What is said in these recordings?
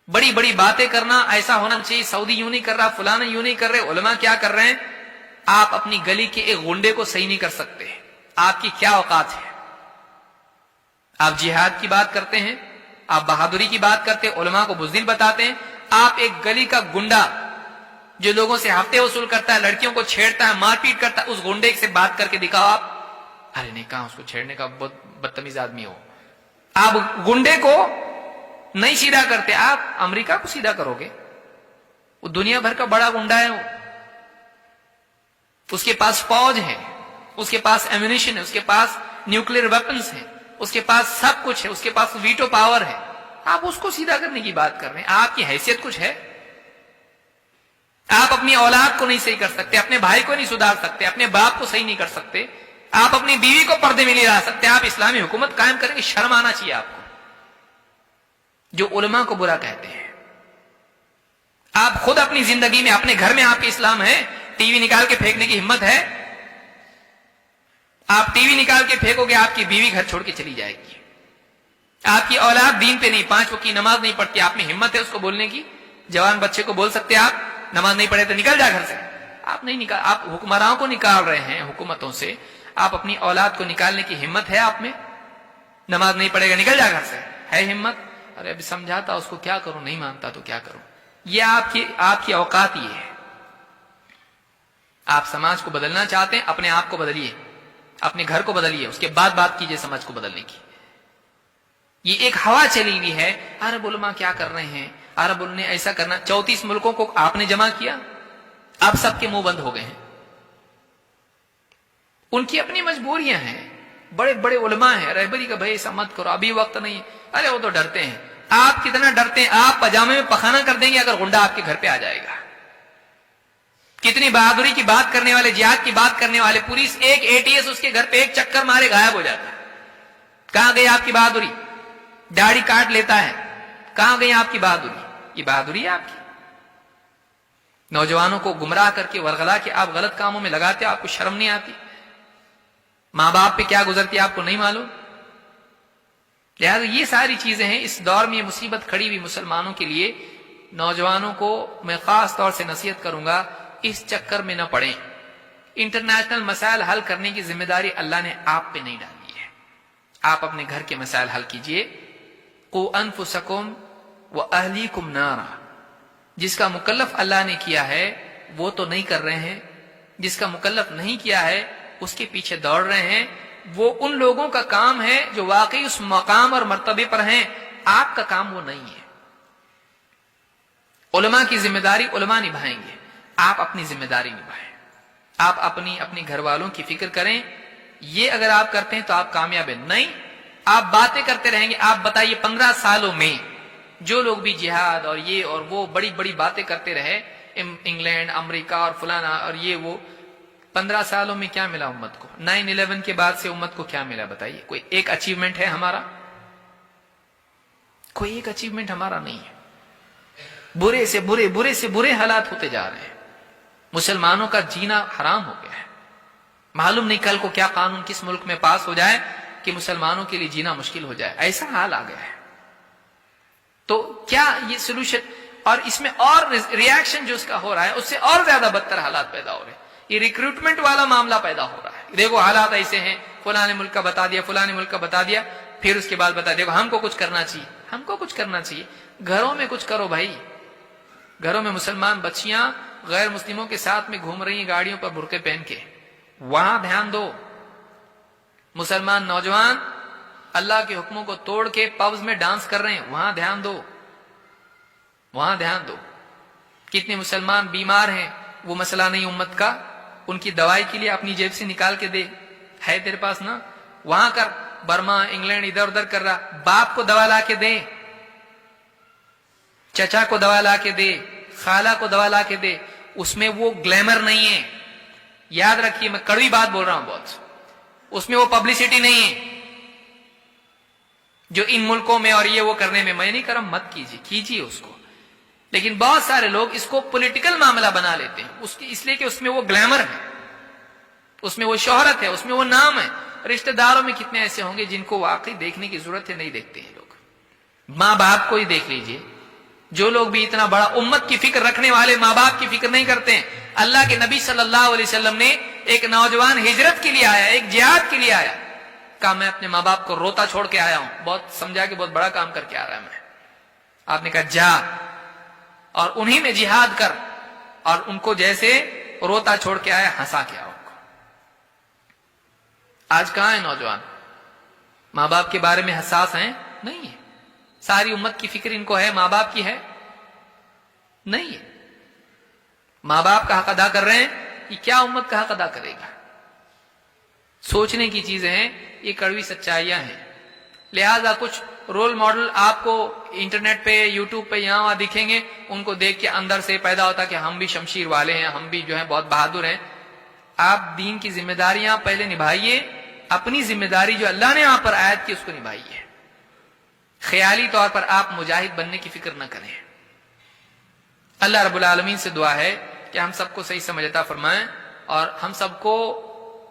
بڑی بڑی باتیں کرنا، ایسا ہونا چاہیے، سعودی یوں نہیں کر رہا، فلانا یوں نہیں کر رہے، علماء کیا کر رہے ہیں. آپ اپنی گلی کے ایک غنڈے کو صحیح نہیں کر سکتے. آپ کی کیا اوقات ہے؟ آپ جہاد کی بات کرتے ہیں، آپ بہادری کی بات کرتے ہیں، علماء کو بزدل بتاتے ہیں. آپ ایک گلی کا گنڈا جو لوگوں سے ہفتے وصول کرتا ہے، لڑکیوں کو چھیڑتا ہے، مار پیٹ کرتا ہے، اس گنڈے سے بات کر کے دکھاؤ آپ. ارے نہیں کہا اس کو چھیڑنے کا، بہت بدتمیز آدمی ہو. آپ گنڈے کو نہیں سیدھا کرتے، آپ امریکہ کو سیدھا کرو گے. وہ دنیا بھر کا بڑا گنڈا ہے، وہ اس کے پاس فوج ہے، اس کے پاس ایمونیشن ہے، اس کے پاس نیوکلیر ویپنز ہیں، اس کے پاس سب کچھ ہے، اس کے پاس ویٹو پاور ہے. آپ اس کو سیدھا کرنے کی بات کر رہے ہیں. آپ کی حیثیت کچھ ہے؟ آپ اپنی اولاد کو نہیں صحیح کر سکتے، اپنے بھائی کو نہیں سدھار سکتے، اپنے باپ کو صحیح نہیں کر سکتے، آپ اپنی بیوی کو پردے میں نہیں لا سکتے. آپ اسلامی حکومت قائم کریں گے، شرم آنا چاہیے آپ کو. جو علماء کو برا کہتے ہیں، آپ خود اپنی زندگی میں، اپنے گھر میں آپ کے اسلام ہے؟ ٹی وی نکال کے پھینکنے کی ہمت ہے؟ آپ ٹی وی نکال کے پھینکو گے، آپ کی بیوی گھر چھوڑ کے چلی جائے گی. آپ کی اولاد دین پہ نہیں، 5 وقت کی نماز نہیں پڑھتی، آپ میں ہمت ہے اس کو بولنے کی؟ جوان بچے کو بول سکتے آپ نماز نہیں پڑھے تو نکل جا گھر سے؟ آپ نہیں نکال. آپ حکمرانوں کو نکال رہے ہیں حکومتوں سے، آپ اپنی اولاد کو نکالنے کی ہمت ہے آپ میں؟ نماز نہیں پڑھے گا نکل جا گھر سے، ہے ہمت؟ ارے ابھی سمجھاتا اس کو، کیا کروں، نہیں مانتا تو کیا کروں. یہ آپ کی اوقات یہ ہے. آپ سماج کو بدلنا چاہتے ہیں، اپنے آپ کو بدلیے، اپنے گھر کو بدلیے، اس کے بعد بات کیجئے سماج کو بدلنے کی. یہ ایک ہوا چلی ہوئی ہے، عرب علماء کیا کر رہے ہیں، عرب نے ایسا کرنا. 34 ملکوں کو آپ نے جمع کیا، اب سب کے منہ بند ہو گئے ہیں. ان کی اپنی مجبوریاں ہیں. بڑے بڑے علماء ہیں، رہبری کا بھائی ایسا مت کرو، ابھی وقت نہیں. ارے وہ تو ڈرتے ہیں. آپ کتنا ڈرتے ہیں؟ آپ پجامے میں پخانا کر دیں گے اگر غنڈہ آپ کے گھر پہ آ جائے گا. کتنی بہادری کی بات کرنے والے، جہاد کی بات کرنے والے، پولیس ایک ATS اس کے گھر پہ ایک چکر مارے غائب ہو جاتا ہے. کہاں گئی آپ کی بہادری؟ داڑھی کاٹ لیتا ہے، کہاں گئی آپ کی بہادری؟ یہ بہادری ہے آپ کی؟ نوجوانوں کو گمراہ کر کے ورغلا کے آپ غلط کاموں میں لگاتے، آپ کو شرم نہیں آتی؟ ماں باپ پہ کیا گزرتی آپ کو نہیں معلوم؟ لہذا یہ ساری چیزیں ہیں. اس دور میں یہ مصیبت کھڑی ہوئی مسلمانوں کے لیے. نوجوانوں کو میں خاص طور سے نصیحت کروں گا، اس چکر میں نہ پڑیں. انٹرنیشنل مسائل حل کرنے کی ذمہ داری اللہ نے آپ پہ نہیں ڈالی ہے. آپ اپنے گھر کے مسائل حل کیجئے. قوا انفسکم واہلیکم نارا. جس کا مکلف اللہ نے کیا ہے وہ تو نہیں کر رہے ہیں، جس کا مکلف نہیں کیا ہے اس کے پیچھے دوڑ رہے ہیں. وہ ان لوگوں کا کام ہے جو واقعی اس مقام اور مرتبے پر ہیں. آپ کا کام وہ نہیں ہے. علماء کی ذمہ داری علماء نبھائیں گے، آپ اپنی ذمہ داری نبھائیں. آپ اپنی گھر والوں کی فکر کریں. یہ اگر آپ کرتے ہیں تو آپ کامیاب ہیں. نہیں، آپ باتیں کرتے رہیں گے. آپ بتائیے 15 سالوں میں جو لوگ بھی جہاد اور یہ اور وہ بڑی بڑی باتیں کرتے رہے، انگلینڈ، امریکہ اور فلانا اور یہ وہ، 15 سالوں میں کیا ملا امت کو؟ 9/11 کے بعد سے امت کو کیا ملا بتائیے؟ کوئی ایک اچیومنٹ ہے ہمارا؟ کوئی ایک اچیومنٹ ہمارا نہیں ہے. برے سے برے حالات ہوتے جا رہے ہیں. مسلمانوں کا جینا حرام ہو گیا ہے. معلوم نہیں کل کو کیا قانون کس ملک میں پاس ہو جائے کہ مسلمانوں کے لیے جینا مشکل ہو جائے. ایسا حال آ گیا ہے. تو کیا یہ سولوشن؟ اور اس میں اور ریاکشن جو اس کا ہو رہا ہے اس سے اور زیادہ بدتر حالات پیدا ہو رہے ہیں. یہ ریکروٹمنٹ والا معاملہ پیدا ہو رہا ہے. دیکھو حالات ایسے ہیں، فلاں نے ملک کا بتا دیا، فلاں نے ملک کا بتا دیا، پھر اس کے بعد بتا دیکھو ہم کو کچھ کرنا چاہیے، ہم کو کچھ کرنا چاہیے. گھروں میں کچھ کرو بھائی. گھروں میں مسلمان بچیاں غیر مسلموں کے ساتھ میں گھوم رہی ہیں گاڑیوں پر برقعے پہن کے، وہاں دھیان دو. مسلمان نوجوان اللہ کے حکموں کو توڑ کے پبز میں ڈانس کر رہے ہیں، وہاں دھیان دو، وہاں دھیان دو. کتنے مسلمان بیمار ہیں، وہ مسئلہ نہیں امت کا، ان کی دوائی کے لیے اپنی جیب سے نکال کے دے، ہے تیرے پاس نا، وہاں کر. برما، انگلینڈ ادھر ادھر کر رہا، باپ کو دوا لا کے دے، چچا کو دوا لا کے دے، خالہ کو دوا لا کے دے. اس میں وہ گلیمر نہیں ہے. یاد رکھیے میں کڑوی بات بول رہا ہوں بہت، اس میں وہ پبلسٹی نہیں ہے جو ان ملکوں میں اور یہ وہ کرنے میں. میں نہیں کر رہا، مت کیجیے اس کو. لیکن بہت سارے لوگ اس کو پولیٹیکل معاملہ بنا لیتے ہیں اس لیے کہ اس میں وہ گلیمر ہے، اس میں وہ شہرت ہے، اس میں وہ نام ہے. رشتہ داروں میں کتنے ایسے ہوں گے جن کو واقعی دیکھنے کی ضرورت ہے، نہیں دیکھتے ہیں لوگ. ماں باپ کو ہی دیکھ لیجئے، جو لوگ بھی اتنا بڑا امت کی فکر رکھنے والے ماں باپ کی فکر نہیں کرتے ہیں. اللہ کے نبی صلی اللہ علیہ وسلم نے ایک نوجوان ہجرت کے لیے آیا, ایک جہاد کے لیے آیا, کہا میں اپنے ماں باپ کو روتا چھوڑ کے آیا ہوں, بہت سمجھا کہ بہت بڑا کام کر کے آ رہا ہے میں. آپ نے کہا جا اور انہی میں جہاد کر, اور ان کو جیسے روتا چھوڑ کے آیا ہنسا کے آؤ. آج کہاں ہے نوجوان؟ ماں باپ کے بارے میں حساس ہیں؟ نہیں ہے. ساری امت کی فکر ان کو ہے, ماں باپ کی ہے نہیں ہے. ماں باپ کا حق ادا کر رہے ہیں, یہ کیا امت کا حق ادا کرے گا؟ سوچنے کی چیزیں ہیں, یہ کڑوی سچائیاں ہیں. لہذا کچھ رول ماڈل آپ کو انٹرنیٹ پہ, یوٹیوب پہ یہاں وہاں دکھیں گے, ان کو دیکھ کے اندر سے پیدا ہوتا کہ ہم بھی شمشیر والے ہیں, ہم بھی جو ہیں بہت بہادر ہیں. آپ دین کی ذمہ داریاں پہلے نبھائیے, اپنی ذمہ داری جو اللہ نے یہاں پر عائد کی اس کو نبھائیے. خیالی طور پر آپ مجاہد بننے کی فکر نہ کریں. اللہ رب العالمین سے دعا ہے کہ ہم سب کو صحیح سمجھ عطا فرمائیں اور ہم سب کو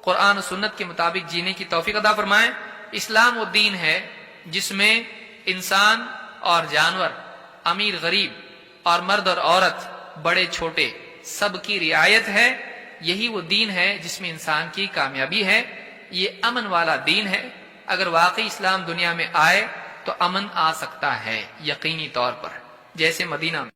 قرآن و سنت کے مطابق جینے کی توفیق عطا فرمائیں. اسلام وہ دین ہے جس میں انسان اور جانور, امیر غریب اور مرد اور عورت, بڑے چھوٹے سب کی رعایت ہے. یہی وہ دین ہے جس میں انسان کی کامیابی ہے. یہ امن والا دین ہے. اگر واقعی اسلام دنیا میں آئے تو امن آ سکتا ہے یقینی طور پر, جیسے مدینہ میں.